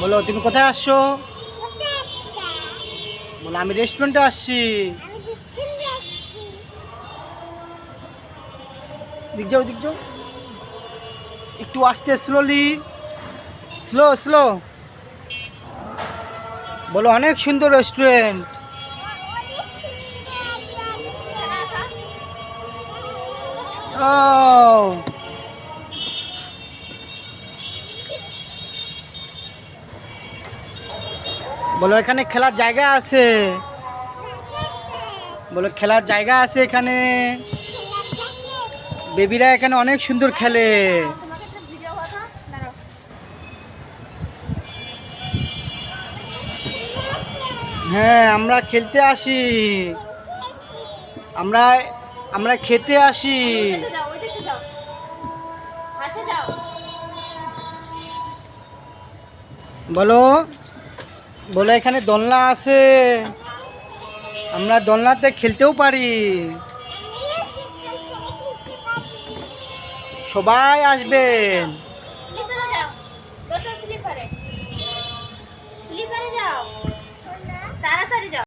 বলো তুমি কোথায় আসছো? বলো আমি রেস্টুরেন্টে আসছি। দিক যাও, দিক যাও, একটু আস্তে, স্লোলি, স্লো স্লো। বলো অনেক সুন্দর রেস্টুরেন্ট। ও, বলো এখানে খেলার জায়গা আছে। বলো খেলার জায়গা আছে এখানে। বেবিরা এখানে অনেক সুন্দর খেলে। হ্যাঁ, আমরা খেলতে আসি। আমরা আমরা খেতে আসি। বলো, বলো এখানে দোলনা আছে। আমরা দোলনাতে খেলতেও পারি। সবাই আসবেন। স্লিপারে যাও, তাড়াতাড়ি যাও।